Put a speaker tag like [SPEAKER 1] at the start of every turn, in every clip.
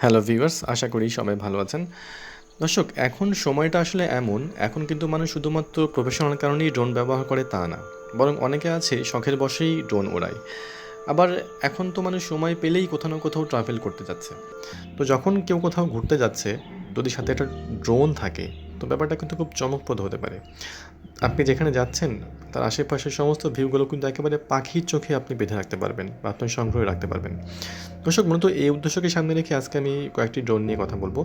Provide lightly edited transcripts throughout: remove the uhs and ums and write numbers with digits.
[SPEAKER 1] Hello viewers, আশা করি সবাই ভালো আছেন। দর্শক, এখন সময়টা আসলে এমন, এখন কিন্তু মানুষ শুধুমাত্র প্রফেশনাল কারণেই ড্রোন ব্যবহার করে তা না, বরং অনেকে আছে শখের বশেই ড্রোন ওড়ায়। আবার এখন তো মানুষ সময় পেলেই কোথাও না কোথাও ট্রাভেল করতে যাচ্ছে। তো যখন কেউ কোথাও ঘুরতে যাচ্ছে, যদি সাথে একটা ড্রোন থাকে, তো ব্যাপারটা কিন্তু খুব চমকপ্রদ হতে পারে। আপনি যেখানে যাচ্ছেন তার আশেপাশের সমস্ত ভিউগুলো কিন্তু একেবারে পাখির চোখে আপনি বেঁধে রাখতে পারবেন বা আপনি সংগ্রহে রাখতে পারবেন। দর্শক, মূলত এই উদ্দেশ্যকে সামনে রেখে আজকে আমি কয়েকটি ড্রোন নিয়ে কথা বলবো।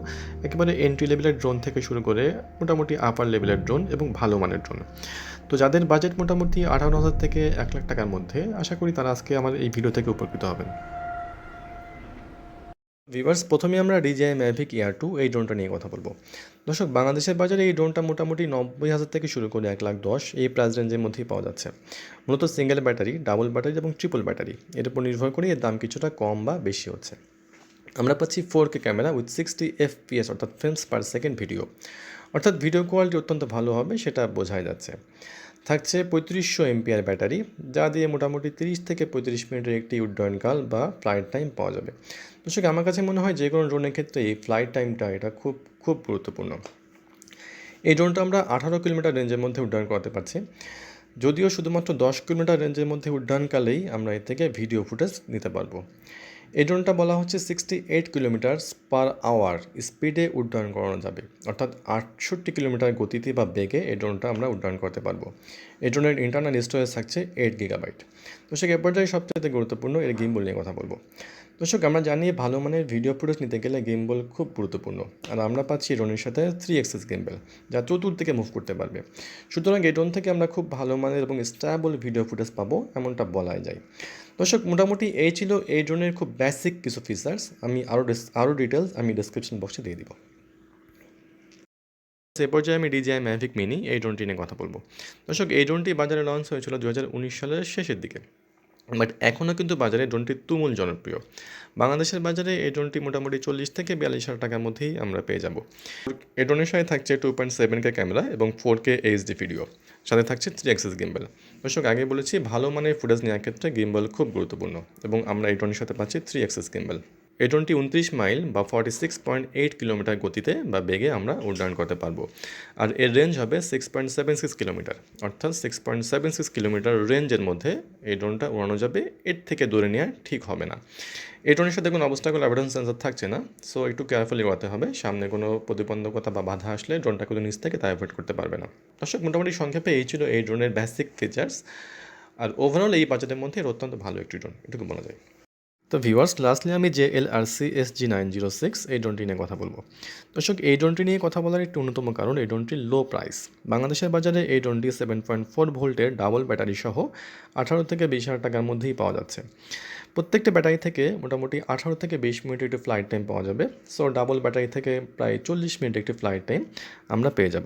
[SPEAKER 1] একেবারে এন্ট্রি লেভেলের ড্রোন থেকে শুরু করে মোটামুটি আপার লেভেলের ড্রোন এবং ভালো মানের ড্রোন। তো যাদের বাজেট মোটামুটি 18,000 থেকে 1,00,000 টাকার মধ্যে, আশা করি তারা আজকে আমার এই ভিডিও থেকে উপকৃত হবেন। ভিউয়ার্স, প্রথমে আমরা DJI MAVIC Air 2 এই ড্রোনটা নিয়ে কথা বলবো। দর্শক, বাংলাদেশের বাজারে এই ড্রোনটা মোটামুটি 90,000 থেকে শুরু করে 1,10,000 এই প্রাইস রেঞ্জের মধ্যেই পাওয়া যাচ্ছে। মূলত সিঙ্গেল ব্যাটারি, ডাবল ব্যাটারি এবং ট্রিপল ব্যাটারি, এর উপর নির্ভর করে এর দাম কিছুটা কম বা বেশি হচ্ছে। আমরা পাচ্ছি 4K ক্যামেরা উইথ 60 FPS অর্থাৎ ফ্রেমস পার সেকেন্ড ভিডিও, অর্থাৎ ভিডিও কোয়ালিটি অত্যন্ত ভালো হবে সেটা বোঝাই যাচ্ছে। থাকছে 3500 এমপিআর ব্যাটারি, যা দিয়ে মোটামুটি 30 থেকে 35 মিনিটের একটি উড্ডয়নকাল বা ফ্লাইট টাইম পাওয়া যাবে। দর্শক, আমার কাছে মনে হয় যে কোনো ড্রোনের ক্ষেত্রে এই ফ্লাইট টাইমটা এটা খুব খুব গুরুত্বপূর্ণ। এই ড্রোনটা আমরা 18 কিলোমিটার রেঞ্জের মধ্যে উড্ডয়ন করাতে পারছি, যদিও শুধুমাত্র 10 কিলোমিটার রেঞ্জের মধ্যে উড্ডয়নকালেই আমরা এর থেকে ভিডিও ফুটেজ নিতে পারবো। এই ড্রোনটা বলা হচ্ছে 68 কিলোমিটার পার আওয়ার স্পিডে উড্ডয়ন করানো যাবে, অর্থাৎ 68 কিলোমিটার গতিতে বা বেগে এই ড্রোনটা আমরা উড্ডয়ন করতে পারবো। এই ড্রোনের ইন্টারনাল স্টোরেজ থাকছে 8 GB। তো সে পর্যায়ে সবচেয়ে গুরুত্বপূর্ণ এর গিম্বল নিয়ে কথা বলবো। দর্শক, আমরা জানি ভালো মানের ভিডিও ফুটেজ নিতে গেলে গিম্বল খুব গুরুত্বপূর্ণ, আর আমরা পাচ্ছি ড্রোনের সাথে 3 অ্যাক্সিস গিম্বল, যা চতুর্দিকে মুভ করতে পারবে। সুতরাং এই ড্রোন থেকে আমরা খুব ভালো মানের এবং স্টেবল ভিডিও ফুটেজ পাবো, এমনটা বলাই যায়। দর্শক, মোটামুটি এই ছিল এই ড্রোনের খুব বেসিক কিছু ফিচার্স। আমি আরও ডিটেলস আমি ডেসক্রিপশন বক্সে দিয়ে দিব। এ পর্যায়ে আমি DJI MAVIC মিনি এই ড্রোনটি নিয়ে কথা বলবো। দর্শক, এই ড্রোনটি বাজারে লঞ্চ হয়েছিল 2019 সালের শেষের দিকে, বাট এখনও কিন্তু বাজারে ড্রোনটি তুমুল জনপ্রিয়। বাংলাদেশের বাজারে এই ড্রোনটি মোটামুটি 40 থেকে 42,000 টাকার মধ্যেই আমরা পেয়ে যাব। এই ড্রোনের সাথে থাকছে 2.7K ক্যামেরা এবং 4K HD ভিডিও, সাথে থাকছে 3 অ্যাক্সিস গিম্বল। দর্শক, আগে বলেছি ভালো মানের ফুটেজ নেওয়ার ক্ষেত্রে গিম্বল খুব গুরুত্বপূর্ণ, এবং আমরা এই ড্রোনের সাথে পাচ্ছি 3 অ্যাক্সিস গিম্বল। এই ড্রোনটি 29 মাইল বা 46.8 কিলোমিটার গতিতে বা বেগে আমরা উড্ডয়ন করতে পারবো, আর এর রেঞ্জ হবে 6.76 কিলোমিটার, অর্থাৎ 6.76 কিলোমিটার রেঞ্জের মধ্যে এই ড্রোনটা উড়ানো যাবে। এর থেকে দূরে নেওয়া ঠিক হবে না। এই ড্রোনের সাথে কোনো অবস্টাকল অ্যাভয়েডেন্স সেন্সর থাকছে না, সো একটু কেয়ারফুলি উড়াতে হবে। সামনে কোনো প্রতিবন্ধকতা বা বাধা আসলে ড্রোনটা কিন্তু নিচ থেকে তা অ্যাভয়েড করতে পারবে না। দর্শক, মোটামুটি সংক্ষেপে এই ছিল এই ড্রোনের বেসিক ফিচার্স, আর ওভারঅল এই বাজেটের মধ্যে এর অত্যন্ত ভালো একটি ড্রোন, এটুকু বলা যায়। তো ভিউয়ার্স, লাস্টলি আমি JLRC SG906 এই ড্রোনটি নিয়ে কথা বলবো। দর্শক, এই ড্রোনটি নিয়ে কথা বলার একটি অন্যতম কারণ এই ড্রোনটির লো প্রাইস। বাংলাদেশের বাজারে এই ড্রোনটি 7.4 ভোল্টের ডাবল ব্যাটারি সহ 18 থেকে 20,000 টাকার মধ্যেই পাওয়া যাচ্ছে। প্রত্যেকটা ব্যাটারি থেকে মোটামুটি 18 থেকে 20 মিনিট একটি ফ্লাইট টাইম পাওয়া যাবে। সো ডাবল ব্যাটারি থেকে প্রায় 40 মিনিট একটি ফ্লাইট টাইম আমরা পেয়ে যাব।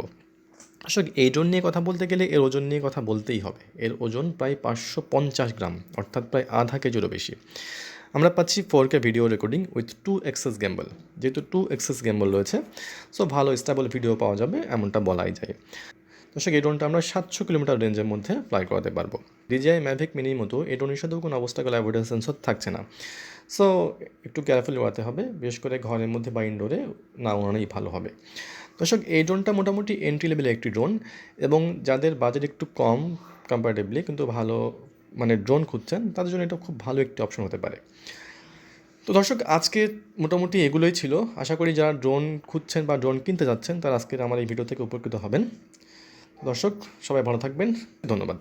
[SPEAKER 1] দর্শক, এই ড্রোন নিয়ে কথা বলতে গেলে এর ওজন নিয়ে কথা বলতেই হবে। এর ওজন প্রায় 550 গ্রাম, অর্থাৎ প্রায় আধা কেজিরও বেশি। আমরা পাচ্ছি 4K video recording with 2 Axis gimbal. যেহেতু 2 অ্যাক্সিস গিম্বল রয়েছে, সো ভালো স্টেবল ভিডিও পাওয়া যাবে, এমনটা বলাই যায়। দর্শক, এই ড্রোনটা আমরা 700 কিলোমিটার রেঞ্জের মধ্যে ফ্লাই করাতে পারবো। DJI MAVIC মিনির মতো এই ড্রোনের সাথেও কোনো অবস্টাকল অ্যাভয়েডেন্স সেন্সর থাকছে না, সো একটু কেয়ারফুলি উড়াতে হবে, বিশেষ করে ঘরের মধ্যে বা ইনডোরে না উড়ানোই ভালো হবে। দর্শক, এই ড্রোনটা মোটামুটি এন্ট্রি লেভেলের একটি ড্রোন, এবং যাদের বাজেট একটু কম কম্পারেটিভলি কিন্তু ভালো মানে ড্রোন খুঁজছেন, তাদের জন্য এটা খুব ভালো একটি অপশন হতে পারে। তো দর্শক, আজকে মোটামুটি এগুলোই ছিল। আশা করি যারা ড্রোন খুঁজছেন বা ড্রোন কিনতে যাচ্ছেন তারা আজকের আমার এই ভিডিও থেকে উপকৃত হবেন। দর্শক, সবাই ভালো থাকবেন, ধন্যবাদ।